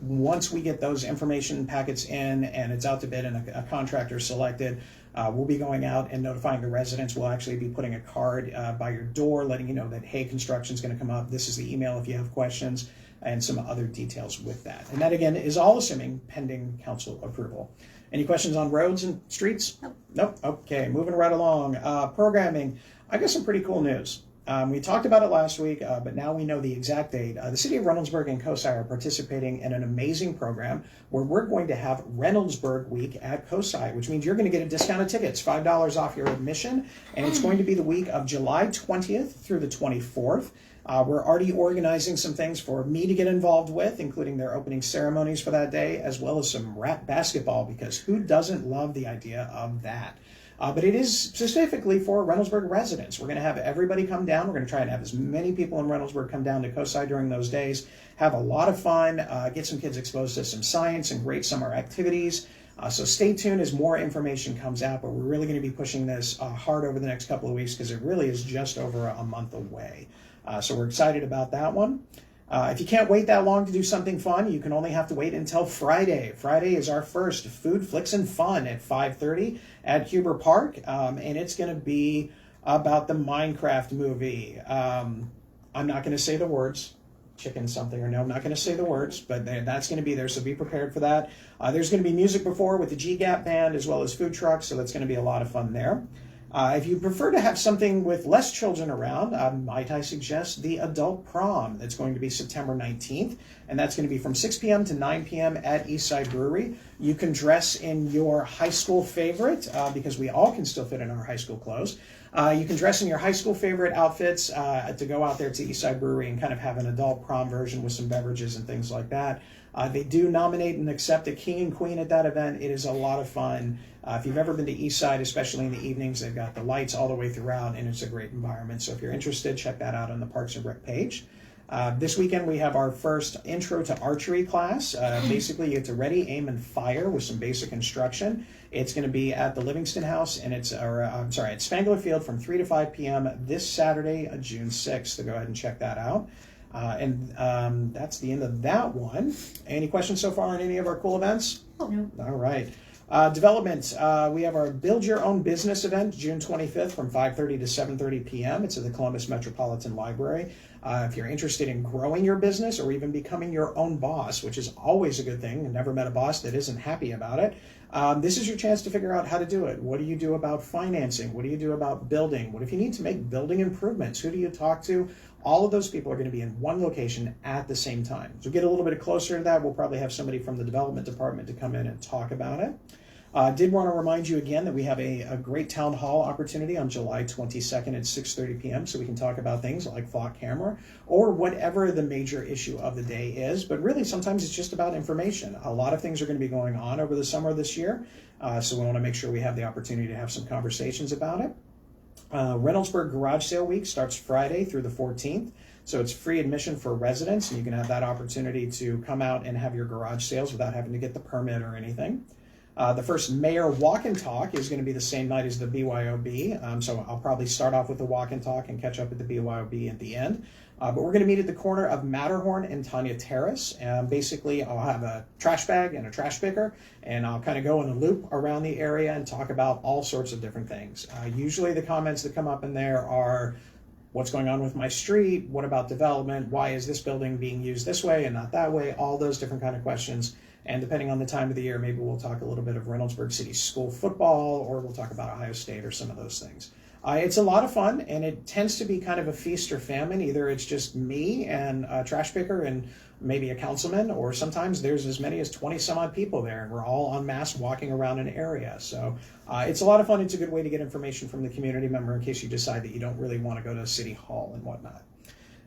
Once we get those information packets in and it's out to bid and a contractor selected, we'll be going out and notifying the residents. We'll actually be putting a card by your door letting you know that, hey, construction's going to come up. This is the email if you have questions, and some other details with that. And that, again, is all assuming pending council approval. Any questions on roads and streets? Nope. Okay, moving right along. Programming. I got some pretty cool news. We talked about it last week, but now we know the exact date. The city of Reynoldsburg and COSI are participating in an amazing program where we're going to have Reynoldsburg Week at COSI, which means you're going to get a discounted tickets, $5 off your admission, and it's going to be the week of July 20th through the 24th. We're already organizing some things for me to get involved with, including their opening ceremonies for that day, as well as some rap basketball, because who doesn't love the idea of that? But it is specifically for Reynoldsburg residents. We're going to have everybody come down. We're going to try and have as many people in Reynoldsburg come down to COSI during those days, have a lot of fun, get some kids exposed to some science and great summer activities. So stay tuned as more information comes out, but we're really going to be pushing this hard over the next couple of weeks because it really is just over a month away. So we're excited about that one. If you can't wait that long to do something fun, you can only have to wait until Friday. Friday is our first Food, Flicks, and Fun at 5:30 at Huber Park, and it's going to be about the Minecraft movie. I'm not going to say the words, chicken something or no, I'm not going to say the words, but that's going to be there, so be prepared for that. There's going to be music before with the G-Gap band as well as food trucks, so that's going to be a lot of fun there. If you prefer to have something with less children around, might I suggest the adult prom that's going to be September 19th, and that's going to be from 6 p.m. to 9 p.m. at Eastside Brewery. You can dress in your high school favorite, because we all can still fit in our high school clothes. You can dress in your high school favorite outfits to go out there to Eastside Brewery and kind of have an adult prom version with some beverages and things like that. They do nominate and accept a king and queen at that event. It is a lot of fun. If you've ever been to Eastside, especially in the evenings, they've got the lights all the way throughout, and it's a great environment. So if you're interested, check that out on the Parks and Rec page. This weekend, we have our first intro to archery class. Basically, you get to ready, aim, and fire with some basic instruction. It's going to be at the Livingston House, and at Spangler Field from 3 to 5 p.m. this Saturday, June 6th. So go ahead and check that out. And that's the end of that one. Any questions so far on any of our cool events? Oh, no. All right. Development, we have our Build Your Own Business event, June 25th from 5:30 to 7:30 p.m. It's at the Columbus Metropolitan Library. If you're interested in growing your business or even becoming your own boss, which is always a good thing, I've never met a boss that isn't happy about it, this is your chance to figure out how to do it. What do you do about financing? What do you do about building? What if you need to make building improvements? Who do you talk to? All of those people are going to be in one location at the same time. So get a little bit closer to that. We'll probably have somebody from the development department to come in and talk about it. Did want to remind you again that we have a great town hall opportunity on July 22nd at 6:30 p.m. so we can talk about things like flock camera or whatever the major issue of the day is. But really, sometimes it's just about information. A lot of things are going to be going on over the summer this year, so we want to make sure we have the opportunity to have some conversations about it. Reynoldsburg Garage Sale Week starts Friday through the 14th. So it's free admission for residents, and you can have that opportunity to come out and have your garage sales without having to get the permit or anything. The first Mayor Walk and Talk is going to be the same night as the BYOB. So I'll probably start off with the Walk and Talk and catch up at the BYOB at the end. But we're going to meet at the corner of Matterhorn and Tanya Terrace. Basically, I'll have a trash bag and a trash picker, and I'll kind of go in a loop around the area and talk about all sorts of different things. Usually the comments that come up in there are, what's going on with my street? What about development? Why is this building being used this way and not that way? All those different kind of questions. And depending on the time of the year, maybe we'll talk a little bit of Reynoldsburg City School football, or we'll talk about Ohio State or some of those things. It's a lot of fun, and it tends to be kind of a feast or famine. Either it's just me and a trash picker and maybe a councilman, or sometimes there's as many as 20 some odd people there, and we're all en masse walking around an area. So it's a lot of fun. It's a good way to get information from the community member in case you decide that you don't really want to go to City Hall and whatnot.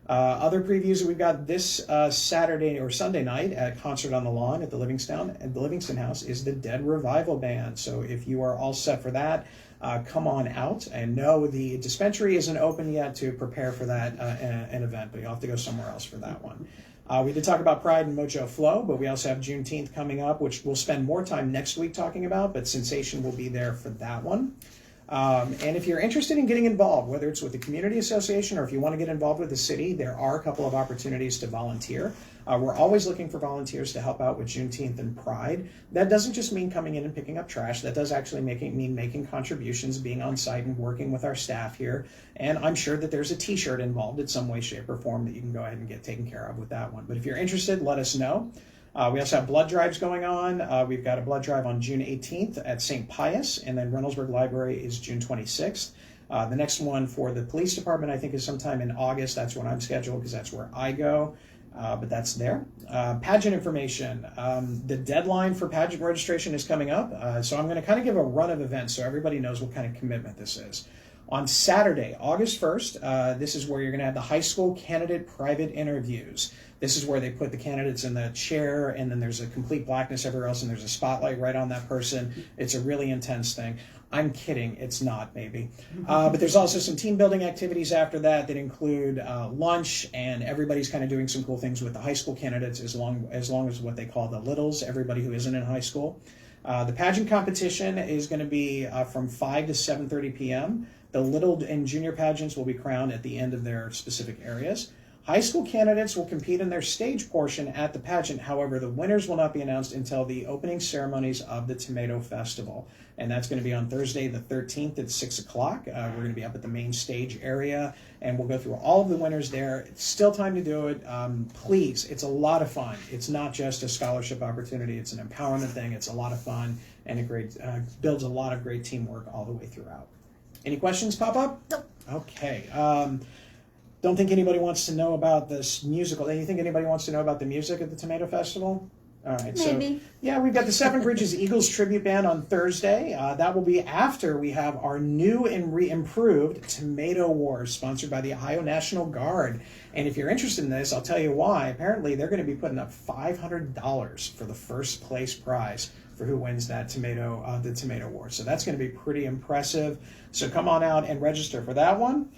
Other previews that we've got this Saturday or Sunday night at Concert on the Lawn at the Livingston House is the Dead Revival Band. So if you are all set for that, come on out. And no, the dispensary isn't open yet to prepare for that an event, but you'll have to go somewhere else for that one. We did talk about Pride and Mojo Flow, but we also have Juneteenth coming up, which we'll spend more time next week talking about, but Sensation will be there for that one. And if you're interested in getting involved, whether it's with the community association or if you want to get involved with the city, there are a couple of opportunities to volunteer. We're always looking for volunteers to help out with Juneteenth and Pride. That doesn't just mean coming in and picking up trash. That does actually mean making contributions, being on site and working with our staff here. And I'm sure that there's a t-shirt involved in some way, shape, or form that you can go ahead and get taken care of with that one. But if you're interested, let us know. We also have blood drives going on. We've got a blood drive on June 18th at St. Pius, and then Reynoldsburg Library is June 26th. The next one for the police department, I think, is sometime in August. That's when I'm scheduled because that's where I go, but that's there. Pageant information. The deadline for pageant registration is coming up, so I'm going to kind of give a run of events so everybody knows what kind of commitment this is. On Saturday, August 1st, this is where you're going to have the high school candidate private interviews. This is where they put the candidates in the chair, and then there's a complete blackness everywhere else, and there's a spotlight right on that person. It's a really intense thing. I'm kidding. It's not, maybe. But there's also some team building activities after that include lunch, and everybody's kind of doing some cool things with the high school candidates as long as what they call the littles, everybody who isn't in high school. The pageant competition is going to be from 5 to 7:30 p.m. The little and junior pageants will be crowned at the end of their specific areas. High school candidates will compete in their stage portion at the pageant. However, the winners will not be announced until the opening ceremonies of the Tomato Festival. And that's going to be on Thursday the 13th at 6 o'clock. We're going to be up at the main stage area, and we'll go through all of the winners there. It's still time to do it. Please, it's a lot of fun. It's not just a scholarship opportunity. It's an empowerment thing. It's a lot of fun, and it builds a lot of great teamwork all the way throughout. Any questions pop up? Nope. Okay. Don't think anybody wants to know about this musical. Do you think anybody wants to know about the music at the Tomato Festival? All right. Maybe. So, yeah, we've got the Seven Bridges Eagles Tribute Band on Thursday. That will be after we have our new and improved Tomato Wars, sponsored by the Ohio National Guard. And if you're interested in this, I'll tell you why. Apparently, they're going to be putting up $500 for the first place prize for who wins that the Tomato Wars. So that's going to be pretty impressive. So come on out and register for that one.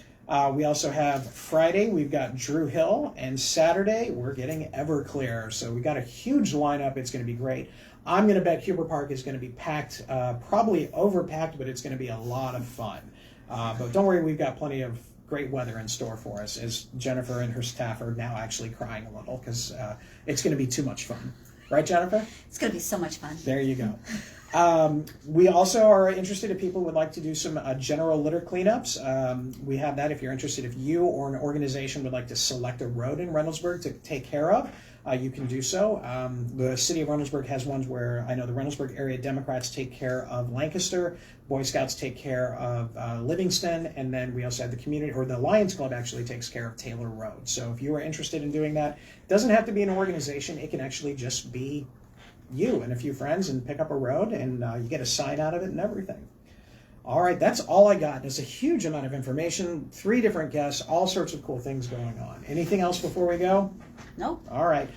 We also have Friday, we've got Drew Hill, and Saturday, we're getting Everclear. So we got a huge lineup. It's going to be great. I'm going to bet Huber Park is going to be packed, probably overpacked, but it's going to be a lot of fun. But don't worry, we've got plenty of great weather in store for us, as Jennifer and her staff are now actually crying a little because it's going to be too much fun. Right, Jennifer? It's going to be so much fun. There you go. We also are interested if people would like to do some general litter cleanups. We have that if you're interested. If you or an organization would like to select a road in Reynoldsburg to take care of, you can do so. The city of Reynoldsburg has ones where I know the Reynoldsburg area Democrats take care of Lancaster, Boy Scouts take care of Livingston, and then we also have the community, or the Lions Club actually takes care of Taylor Road. So if you are interested in doing that, it doesn't have to be an organization. It can actually just be you and a few friends and pick up a road, and you get a sign out of it and everything. All right, that's all I got. There's a huge amount of information, 3 different guests, all sorts of cool things going on. Anything else before we go? Nope. All right.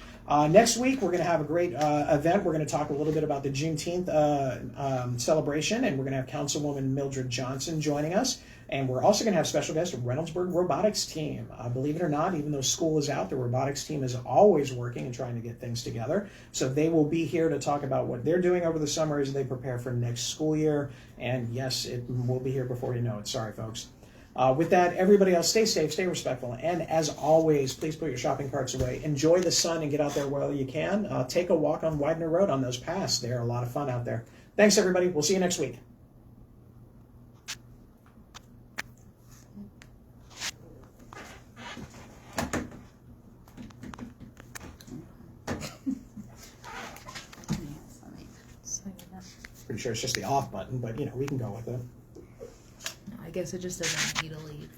Next week, we're going to have a great event. We're going to talk a little bit about the Juneteenth celebration, and we're going to have Councilwoman Mildred Johnson joining us. And we're also going to have special guest, Reynoldsburg Robotics Team. Believe it or not, even though school is out, the robotics team is always working and trying to get things together. So they will be here to talk about what they're doing over the summer as they prepare for next school year. And yes, it will be here before you know it. Sorry, folks. With that, everybody else, stay safe, stay respectful. And as always, please put your shopping carts away. Enjoy the sun and get out there while you can. Take a walk on Widener Road on those paths. They're a lot of fun out there. Thanks, everybody. We'll see you next week. Pretty sure it's just the off button, but we can go with it. I guess it just doesn't need a lead.